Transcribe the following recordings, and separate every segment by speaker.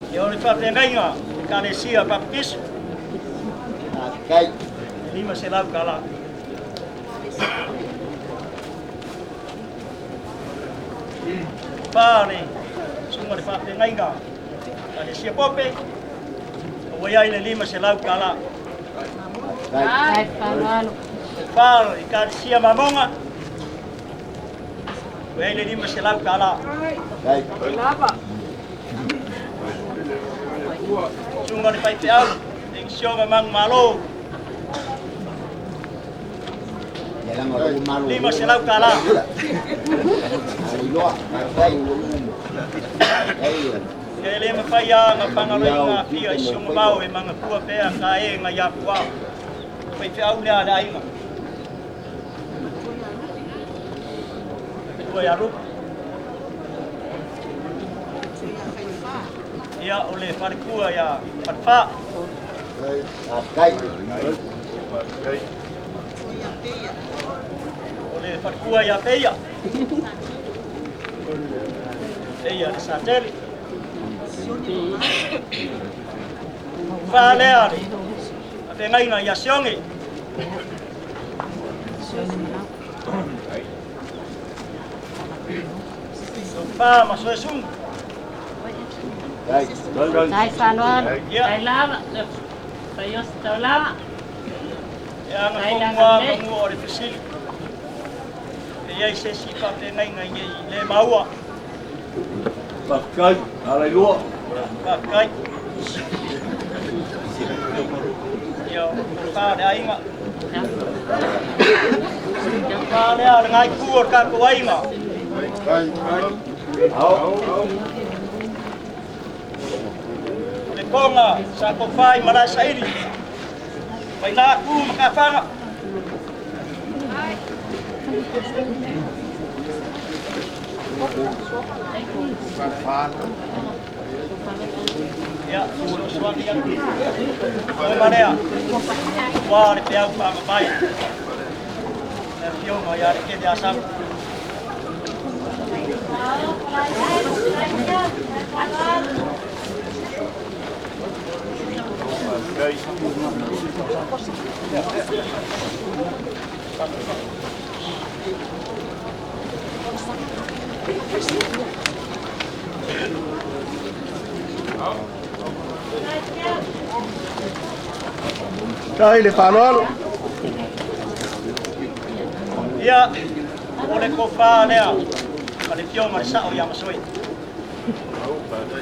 Speaker 1: E o le whawhengainga, ka le sia papakisu.
Speaker 2: Kai.
Speaker 1: Lima se lau kala. Pāne, sunga le whawhengainga, ka le sia pope. O wai le lima se lau kala.
Speaker 3: Kai whāloalo.
Speaker 1: Pāle, ka le sia mamonga. Wai le lima se lau kala.
Speaker 2: Kai.
Speaker 1: Sunga le whaipe au, e sionga mang malo. Lima se lau kala. E le mawhaia ngā whangaroinga pia i sionga mau e mga kua pēa ka e ngā iapu au. Whaipe au lea le ainga. E tua ia rupa. Ia o le wharekua ia wharewha.
Speaker 2: Kai.
Speaker 1: O le wharekua ia peia. Peia le sateli. Whaalea le. A te ngainga ia siongi. Wha masoe sungu.
Speaker 2: Kai.
Speaker 3: Kai whāloalo.
Speaker 1: Ia.
Speaker 3: Lava. Kai os tau lava.
Speaker 1: E anga kongoa mangu o le pisili. E iei se si whape ngainga i le maua.
Speaker 4: Pakai, alai lua.
Speaker 1: Pakai. Ia o whāle ainga. Whāle a le ngai kua kako ainga. Le konga sa ko whai mara sa iri. Pai nā kū maka whanga. Ia, susuani ia. Koe marea. Wā le peau whanga mai. Nā whionga ia le kede asamu.
Speaker 4: Kai le whāloalo.
Speaker 1: Ia, o le ko whālea. Ma le whionga le sao ia masoi.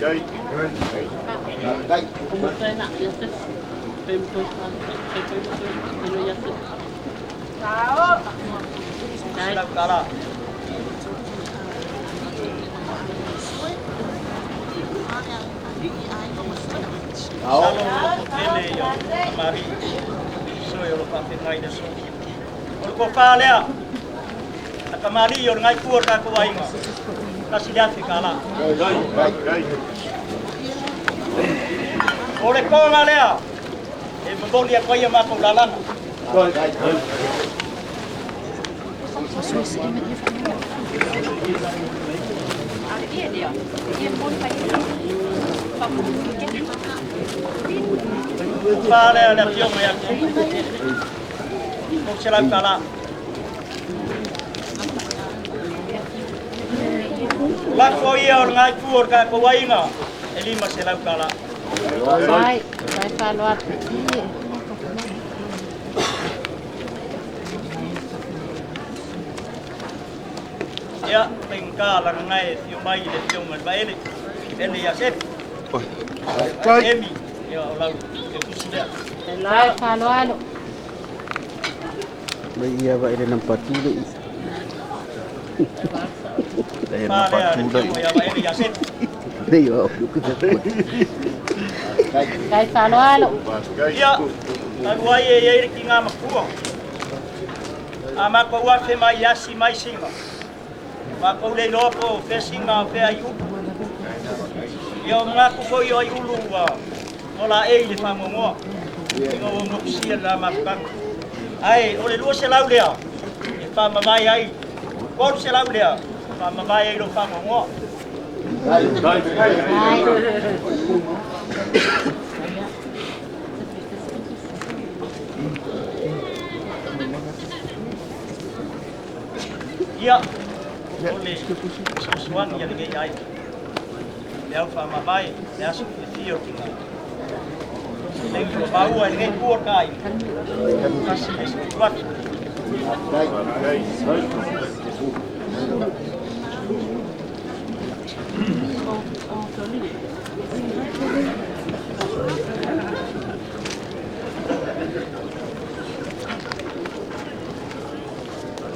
Speaker 4: Kai.
Speaker 2: Kai.
Speaker 1: Silau kala. Salo ele yo mari. So yo lo pate ngai de so. O ko whālea. Na kamari yo ngai kua ka ko wainga. Kasi liate kala.
Speaker 4: Kai.
Speaker 1: O le konga lea. E mboni a koia mako lalana.
Speaker 4: Kai.
Speaker 1: Whālea le whionga ia ki. Ko se lau kala. Lako ia o ngai kua ka ko wainga. E lima se lau kala.
Speaker 3: Kai whāloalo.
Speaker 1: Ia, pengka lang ngai tiu mai le whionga ba ele. Ele ia se.
Speaker 4: Kai.
Speaker 1: Emi. Ia o lau ke kusi lea.
Speaker 3: Kai whāloalo.
Speaker 5: Mai ia ba ele nampak tu le. Dah nampak
Speaker 1: Whālea
Speaker 5: tu
Speaker 1: le
Speaker 5: le.
Speaker 1: whionga ia ba ele ia se.
Speaker 5: Ni yo.
Speaker 3: Kai whāloalo.
Speaker 1: Ia, tagu ai e eire ki ngā makua. A mako ua whe mai asi mai singa. Mako le loko whe singa whe ai upu. Ia o ngā kuko i ai ulu o la e le whangongoa. Inga o ngokusia la makukanga. Ai, o le lua se lau lea. E whamamai ai. Kolu se lau lea. Whamamai ai lo whangongoa. Ia. Ole suan ia lagi ai. Leo fa mai, leo su fio kinga. Leng ko bau ai ngai kuor kai. Kasi kuat.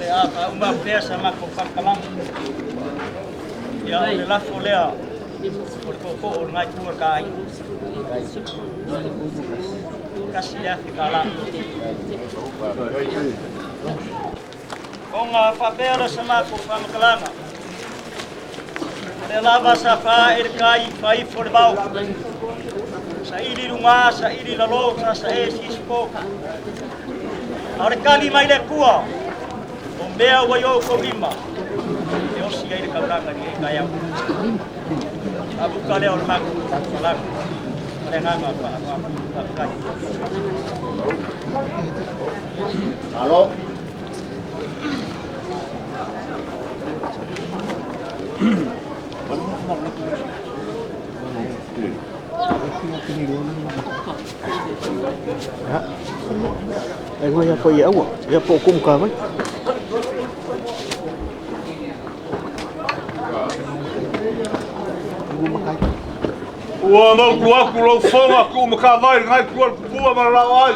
Speaker 1: Lea ka uma pesa ma ko pakalang. Ya le la folea. Por ko ngai kuor kai. Kasi ya fikala. Kung papero sama ko pamakalanga. Lava sa fa kai fai forbau. Sa ili runga, sa ili lalo, sa esispo. Ora kali mai le kua. Ombea wayo ko lima. Eu si ai ka kanga ni kaya. Abu kale or mag salam. Mereka apa kai.
Speaker 2: Halo.
Speaker 5: Anh ơi, phải dễ quá, dễ phụ cung cờ mấy.
Speaker 4: Ua mau kua kulo fonga ku makavai ngai kua marawai.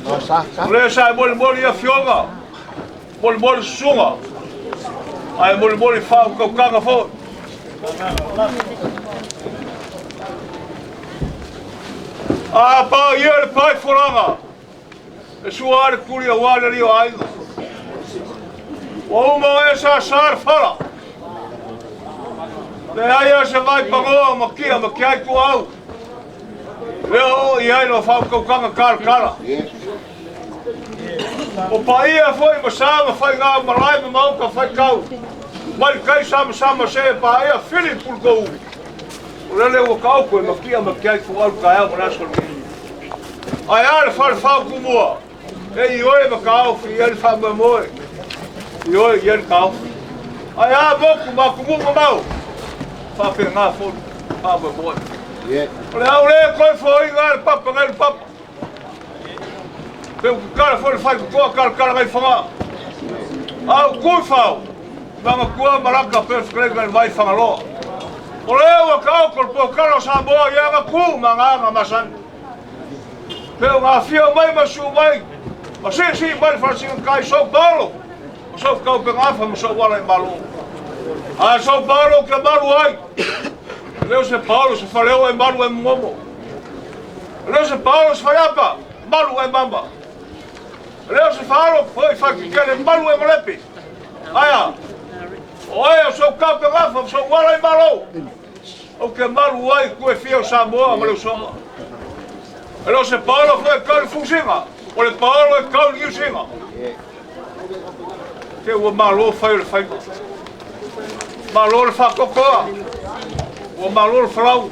Speaker 2: Nó xa xa.
Speaker 4: Le sai bol ia fionga. Bol sunga. Ai bol fa ko kanga fo. Pa ia le pai foranga. E suare kuria wale rio ai. O uma esa sar fala. Le ai se vai pago makia makiai ku au. Leo ia no fa ko kanga kara. O paia foi masama foi ngā marai mau ka foi kau. Mai kai sama se paia fili pulko. O lele o kau ko makia ku au ka au raso. Ai ar fa ku mo. E ioe makau fi el fa mo. Ioe yer kau. Ai a boku mo mau. Fa pe ngā fo fa mo. Le koi foi ngā papa. Pelo cara foi faz com cara vai falar. O que faz? Vamos com maraca perfeito vai falar lá. O leo o cara sambo ia com manga masan. Pelo afio mai mai. Mas sim vai fazer cai São Paulo. O São Paulo pega fama só wala em Malu. São Paulo que Malu ai. Leo São Paulo se falou em Malu em Momo. Leo São Paulo se falava Malu em Bamba. Leo se falo, foi que quer malu e molepe. Aia. Olha, sou capa rafa, sou wala e malo. O que malu ai ku e fio Samoa, malu soma. Leo se falo foi que fusinga. O le falo e kau ni singa. Que o malu fai. Malu le fa kokoa. O malu le flau.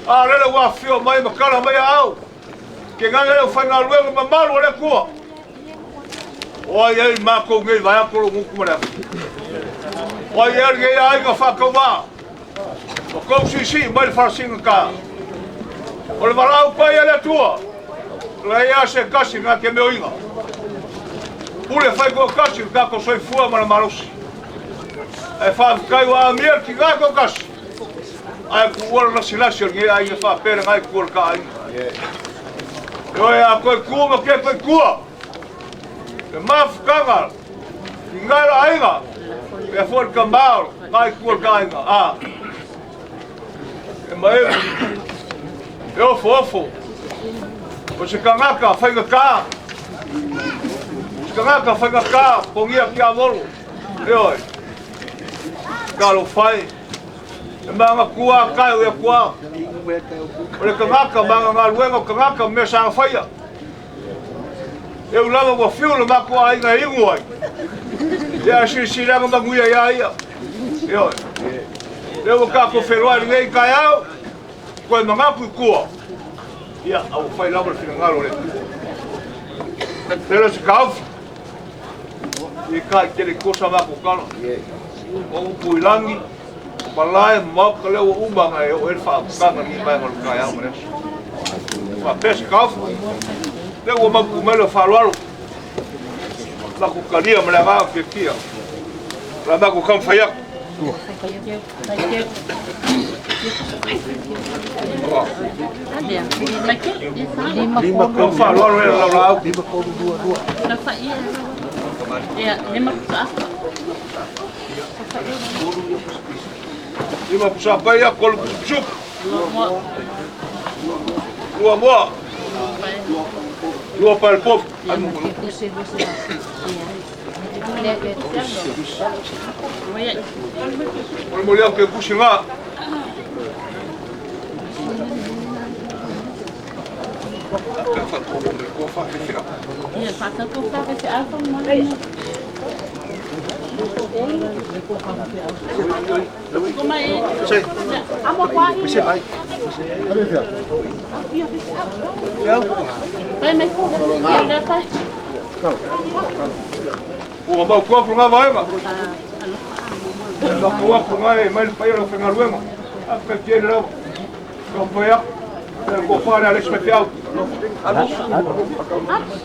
Speaker 4: Lele wa fio mai makala mai au. Que ngale fai na luego malu le kua. Oi ai mako ngai vai ko ngu kumara. Oi ai ai ka fa ko ba. O ko si mai fa singa ka. O le marau pai ele tua. Le ia se kasi nga ke me oinga. Pule fai ko kasi ka ko soi fua mara marusi. E fa kai wa mier ki ga ko kasi. Ai ku ora na silasi ngai ai fa pere ngai ku ka ai. Oi a ko ku ma ke fa ku. Maf kanga, ngara ainga, e for kambao, ngai kuor kainga, E mai, eu fofo, o se kangaka whainga ka, se kangaka whainga ka, pongia ki a moro, e oi, kalo whai, e manga kua kai o e kua, o le kangaka manga ngā luenga kangaka me sanga whaia, eu lava o fio no maco ainda ingo ai. E a si lava maguia ia. Eu. Leo ka ko whenua ni ngei kai au. Koe mangapu kua. Ia, au whai lawa whina ngaro le. Tera si kauwhi. I kai kere kosa mako kala. O puilangi. Malai mauka leo umanga e o ele whaapukanga ni mai malu kai au maresu. Whapesi kauwhi. Leo maku mele whaaloalo. Mako kalia mele ngā whikia. La mako kam whaiak.
Speaker 5: Lima
Speaker 4: Kau whaaloalo e lau lau.
Speaker 5: Lima koru dua.
Speaker 4: Lima pusapai ya kolu pusup. Dua mua. Dua pal pop. Kolu mo liam ke pusi nga. O mau kua pro nga vaenga. La kua pro nga e mai pai ro fenga luenga. A pe tiene ro. Ko poia. Ko fare Alex me fiau.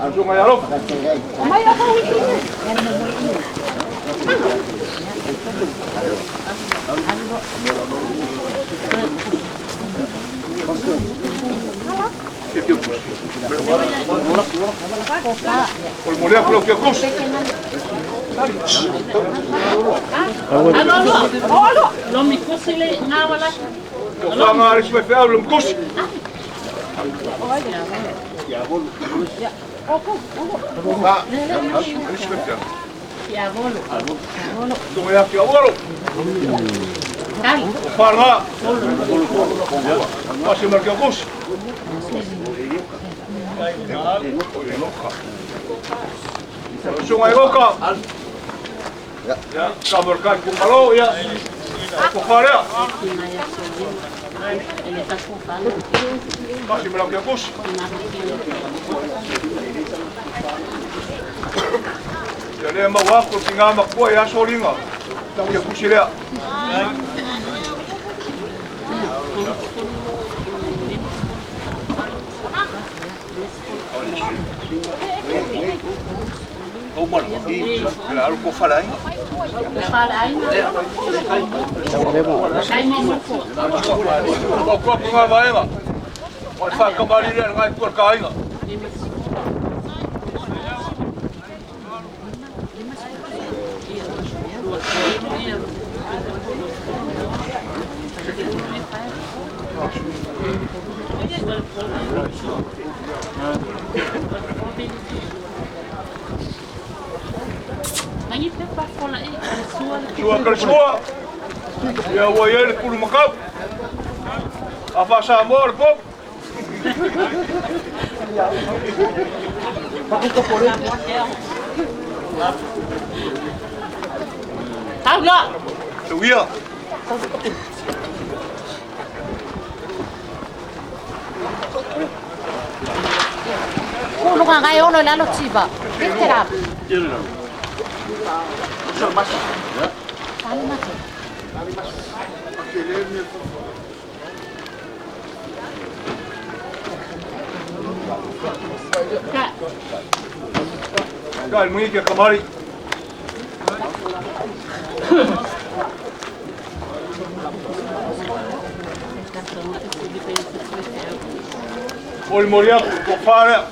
Speaker 4: Azu nga yaro. Mai a ko Por mulher pelo que custa.
Speaker 3: Alô, não me consile nada lá.
Speaker 4: Eu falo na área de FAAALOALOGA, não me custa. Então é aqui agora. Fala lá. Passa marcar o custo. Sungai Goka. Ya, kamar kan kumalo ya. Aku fare. Kasih melak kus. Jadi mau aku tinggal mak kuah ya solinga. Tak boleh kusi dia. Oh, mana? Lalu kau fala ini?
Speaker 3: Fala aí.
Speaker 4: Kau kau pengal mana enggak? Kau fala kembali dia dengan ikut kau enggak? Sua kalau semua, ya wajah itu puluh makam. Apa samor pop?
Speaker 3: Tahu tak?
Speaker 4: Tu ya.
Speaker 3: Kung nga kayo no lalo siba. Tingtirap.
Speaker 4: Kau mungkin ke kamari. Ol moria por fora.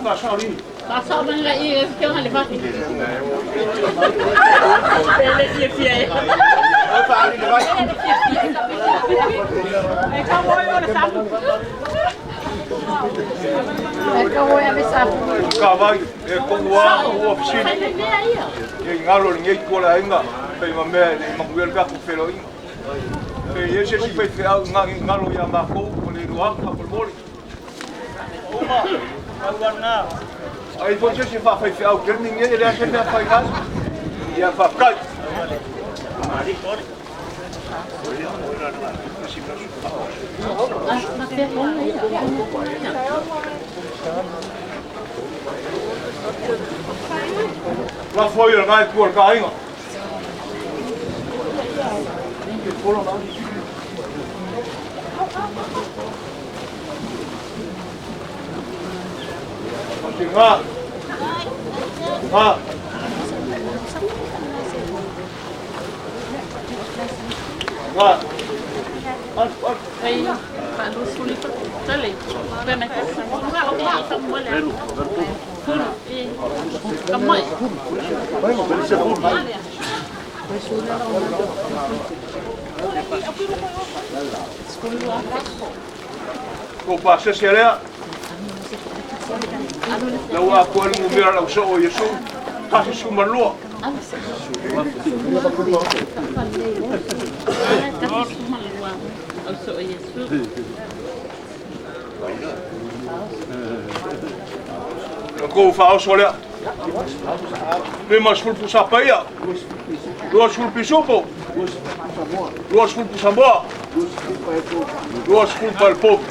Speaker 3: Passar o banho aí, eu fiquei uma levada. Ele é fiel.
Speaker 4: Cavalo é como a oficina. E ngalo ninguém cola ainda. Foi uma merda, uma mulher que a feroinha. E esse se foi ngalo ia marcou, ele doa para o bolo.
Speaker 1: Kuma, Kawana.
Speaker 4: Ai foi se fa fai au que ninguém ele acha que faz nada. E a fa cai.
Speaker 1: Ali kore.
Speaker 4: Lá foi o ngai por cá ainda. Continuar. Ah. Ah.
Speaker 6: Aí, para o sul e para ali. Vai mais para cima. Não vai lá, não vai lá. E kamai.
Speaker 4: Ko passa se ela. Lau a ko no mira lau so o Yesu. Kasi su malua. Ko fa o sola. Me mas ful pu sapaia. Duas ful pisopo. Duas ful pu samboa. Duas ful para o povo.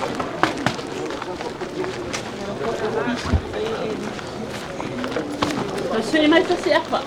Speaker 6: Você mais tá certo.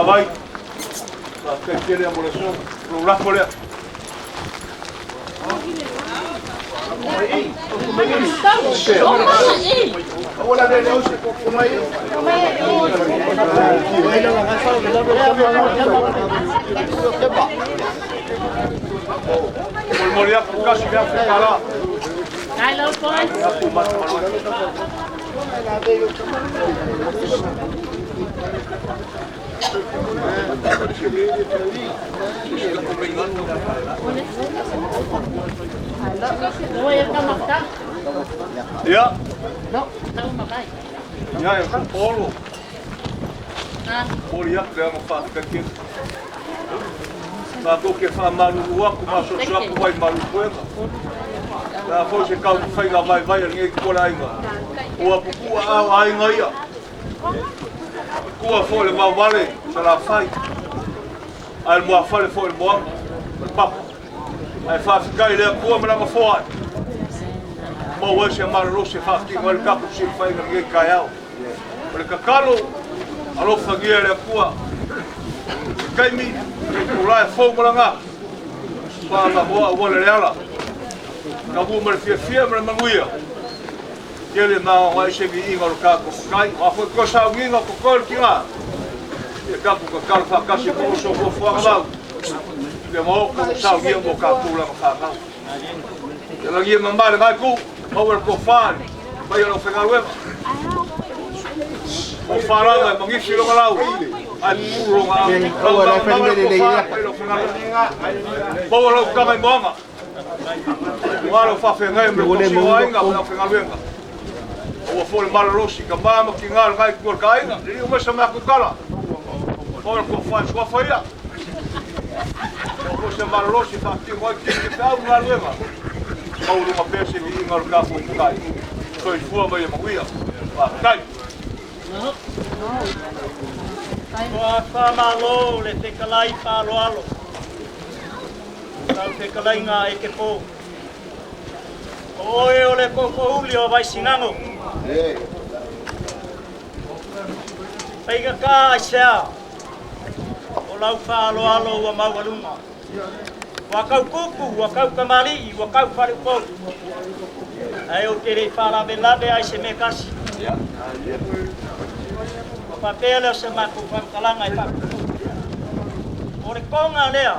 Speaker 4: Vai. Até que ele amolação, no lá por lá. Olha dele hoje, como aí? Por morir por causa de ficar lá.
Speaker 6: Ai, lá foi.
Speaker 4: Ja.
Speaker 6: No, tahu makai.
Speaker 4: Ja, eu sou Paulo. Paulo ia criar uma fábrica aqui. Na boca que faz Maliu O Mum, mas só que vai Maliu O. Na fosse caldo faz lá vai ninguém que por aí mano. O apu a aí aí. Kua foi mal vale, se la fai. Al mo fale foi bom. Pap. Ai fa ficar ele kua me na fora. Mo wa se mar lo se fa que mal capo se fai ninguém caiu. Porque calo alo fagia ele kua. Kai mi, o lá foi mo nga. Pa ma boa o le ala. Ka bu mer fia mer manguia. Ele não vai chegar em o carro cai, mas foi coisa alguém no cocô que lá. E carro com carro faz caixa com o seu fora lá. E mal com alguém no carro lá no carro. Ele aqui não vai mais com o cofar, vai ao final web. O farol é magnífico lá. Ai puro lá.
Speaker 5: Agora frente dele aí.
Speaker 4: Vou lá o carro em bomba. Agora o fafengai me conseguiu ainda no final web. O foi mal rosi que mama que ngal ngai por cainga e uma chama com cara por com faz com feia o foi mal rosi tá aqui vai que tá um galema ou uma peça de ngal cá por cai foi fua vai maguia cai
Speaker 1: Wa FAAALO le te kalai FAAALOALO. Ka te kalai nga e ke po. O e o le koko uli o vai singango. Peiga ka ai sea. O lau FAAALOALO ua maualunga. Wa kau kuku, wa kau kamari, wa kau wharupo. Ai o te rei whaaramelade ai se me kasi. Wa papele o se mako whamkalanga i paku. O le konga lea.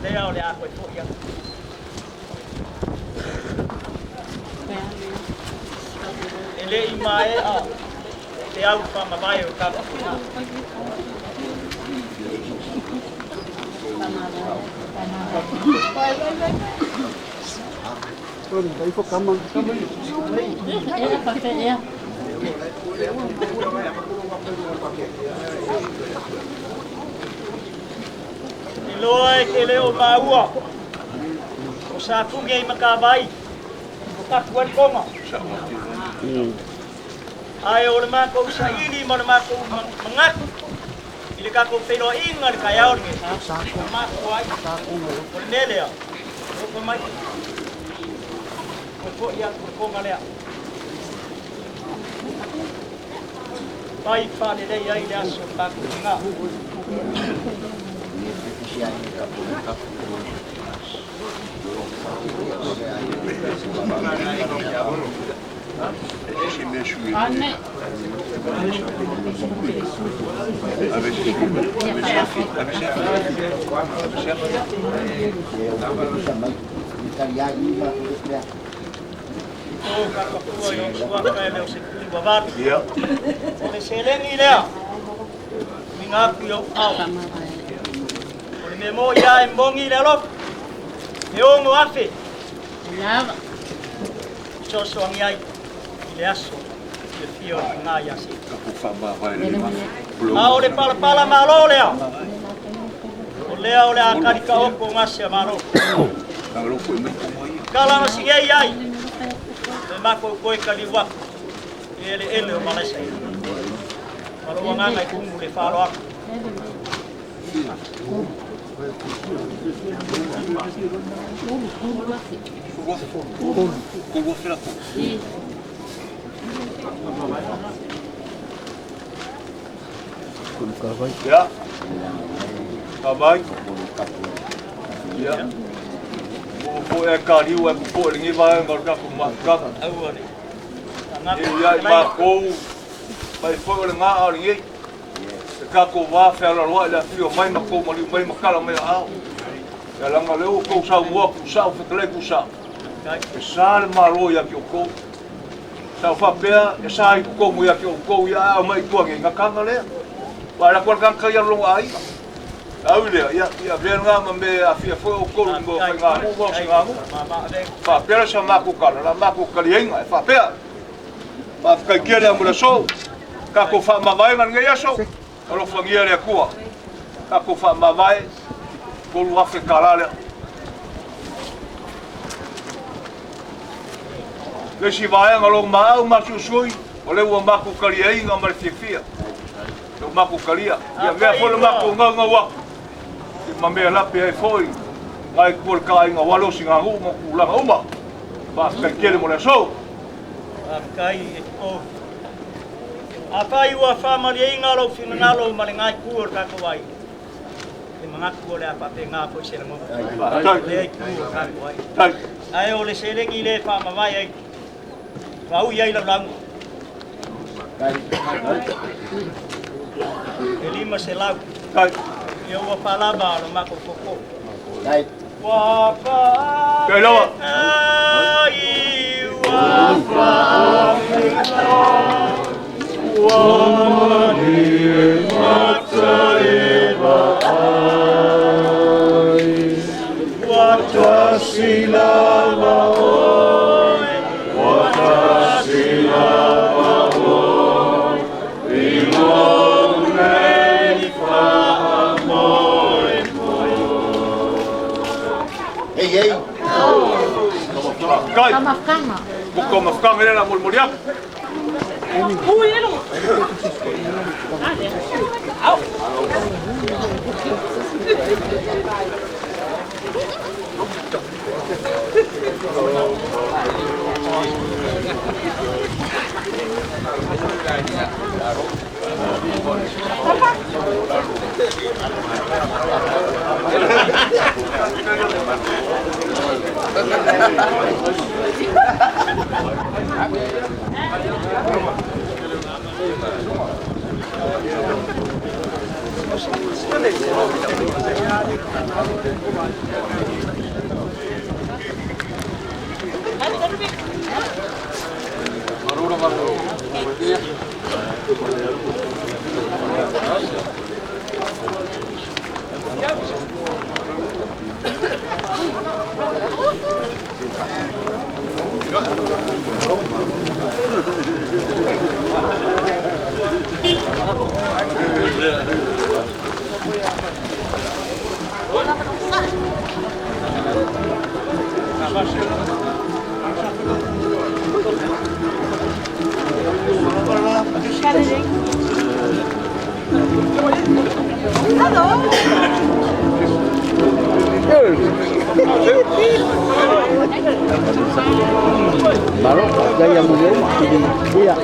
Speaker 1: Lea o le ako i fōia. ele I mai a te au whamawai o ka
Speaker 5: Dai fo kamang.
Speaker 6: Era pakai ya.
Speaker 1: Loe ke leo maua. O sa fungi I makawai. O ka kuan konga. Ai o le mako sa ili mo le mako mangat. Ile ka ko pelo inga le kaya o le. Mako ai. O le nele a. O ko mai. O ko ia ko konga lea. Pai pa le dei ai le aso pa kunga.
Speaker 6: Anne.
Speaker 1: O ka kapua I o suaka e leo se kuli wawatu. O le selengi lea. Minga ku yo au. O le memo ia e mongi le alof. E ongo afe.
Speaker 6: Lava.
Speaker 1: Soso angi ai. I le aso. I le fio I ngā iasi. A o le palapala malo lea. O lea o le akarika oko ngase a maro. Kalama si ei ai. Le mako koe ka liwaku. E le ele o malesa I. Maro nganga I kungu le whalo aku.
Speaker 4: Ya. Kawai. Ya. Po e kariu e po ringi vai ngor ka ku maka.
Speaker 1: Au ane.
Speaker 4: Ya ma ko pai fo le nga a ringi. Ka ko va fa la roa la fio mai ma ko mali mai makala mai au. Ya langa leo ko sa mo ku sa fa tele ku sa. E sa le maro ya ki ko. Sa fa pea e sa ko mo ya ki ko ya mai tu ngi ngakanga le. Para kuan kan kaya long ai. Au le ya venga me afia foi o ko ngo fa nga mo singa mo. Fa pera sa ma ku kala la ma ku kalienga fa pea. Fa ka kere mo le so. Ka ko fa ma vai ngan ngai so. Alo fa ngia le ku. Ka ko fa ma vai ko lu afe kala le. Le si vai ngalo ma ma su sui. Ole wo ma ku kalienga ma fia. O mako kalia ia mea fole mako nganga wa ma mea lape ai foi ngai kor kai nga walo singa hu mo kula uma ba ka kele mo le so
Speaker 1: Kai o. A pai ua whamari e ngalo whina ngalo ma le ngai kuor ka kawai. E mga kuor le a pape ngā po se mo. Le ai kuor ka kawai.
Speaker 4: tai
Speaker 1: Ai o le selengi le whamawai ai. Rau iai la langu. E lima se lau.
Speaker 4: tai
Speaker 1: Ia ua whalaba alo mako koko.
Speaker 2: Dai.
Speaker 1: Waka
Speaker 4: Kai loa.
Speaker 1: ai waka
Speaker 2: Ei, ei.
Speaker 4: kai
Speaker 3: Kamafkanga.
Speaker 4: buko mafkang ele la mulmuria
Speaker 6: Ui, ero. Au.
Speaker 4: marura
Speaker 5: Baru gaya Maliu jadi dia.